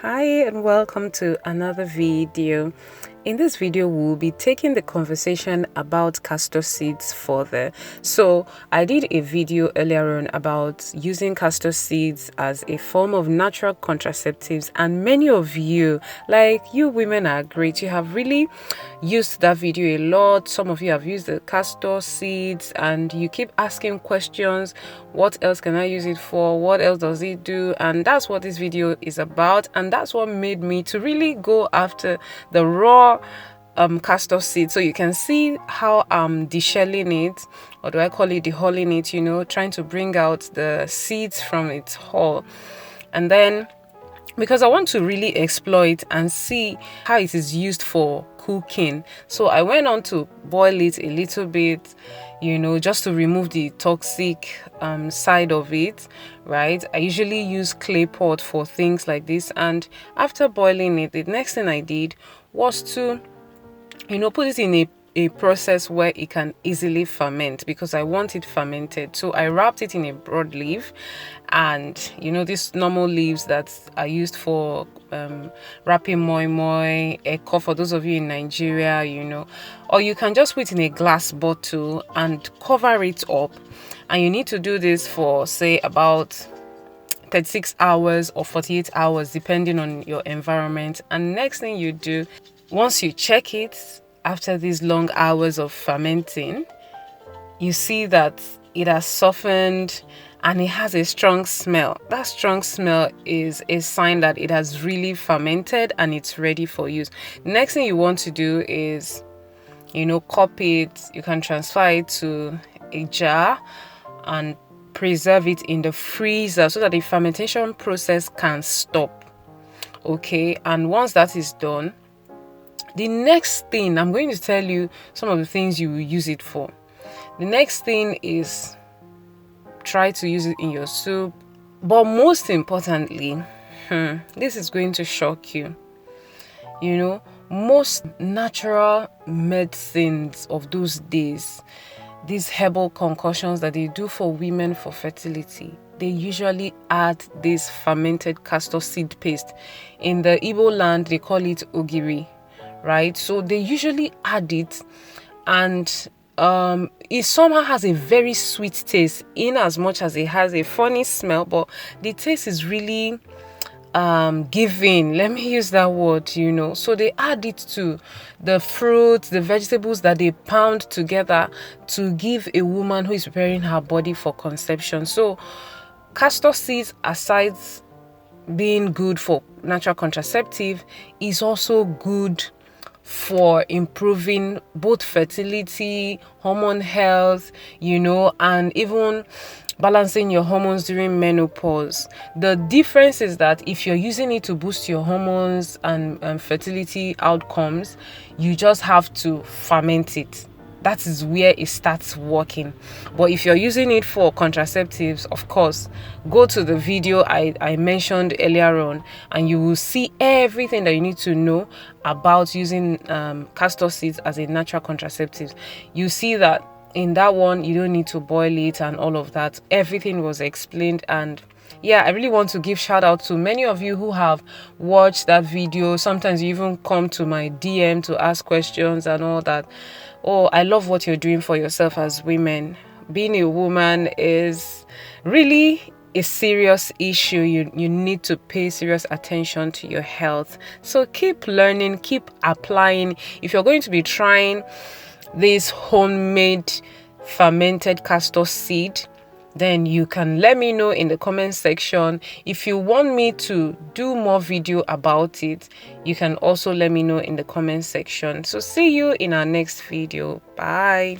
Hi and welcome to another video. In this video, we'll be taking the conversation about castor seeds further. So I did a video earlier on about using castor seeds as a form of natural contraceptives, and many of you, like you women, are great. You have really used that video a lot. Some of you have used the castor seeds and you keep asking questions. What else can I use it for? What else does it do? And that's what this video is about, and that's what made me to really go after the raw castor seed. So you can see how I'm deshelling it, or do I call it dehulling it, trying to bring out the seeds from its hull. And then because I want to really explore it and see how it is used for cooking, so I went on to boil it a little bit, just to remove the toxic side of it, right? I usually use clay pot for things like this, and after boiling it, the next thing I did was to put it in a process where it can easily ferment, because I want it fermented. So I wrapped it in a broadleaf, and these normal leaves that are used for wrapping moi moi, eko for those of you in Nigeria, or you can just put it in a glass bottle and cover it up. And you need to do this for, say, about 36 hours or 48 hours, depending on your environment. And next thing you do, once you check it after these long hours of fermenting, you see that it has softened and it has a strong smell. That strong smell is a sign that it has really fermented and it's ready for use. Next thing you want to do is, cup it. You can transfer it to a jar and preserve it in the freezer so that the fermentation process can stop. Okay, and once that is done, the next thing, I'm going to tell you some of the things you will use it for. The next thing is try to use it in your soup. But most importantly, this is going to shock you. Most natural medicines of those days, these herbal concoctions that they do for women for fertility, they usually add this fermented castor seed paste. In the Igbo land, they call it Ogiri. Right, so they usually add it, and it somehow has a very sweet taste, in as much as it has a funny smell, but the taste is really giving, let me use that word. So they add it to the fruits, the vegetables that they pound together to give a woman who is preparing her body for conception. So castor seeds, aside being good for natural contraceptive, is also good for improving both fertility, hormone health, and even balancing your hormones during menopause. The difference is that if you're using it to boost your hormones and fertility outcomes, you just have to ferment it. That is where it starts working. But if you're using it for contraceptives, of course, go to the video I mentioned earlier on, and you will see everything that you need to know about using castor seeds as a natural contraceptive. You see that in that one, you don't need to boil it and all of that. Everything was explained. And yeah, I really want to give shout out to many of you who have watched that video. Sometimes you even come to my DM to ask questions and all that. Oh, I love what you're doing for yourself as women. Being a woman is really a serious issue. You need to pay serious attention to your health. So keep learning, keep applying. If you're going to be trying this homemade fermented castor seed, then you can let me know in the comment section. If you want me to do more video about it, you can also let me know in the comment section. So see you in our next video. Bye.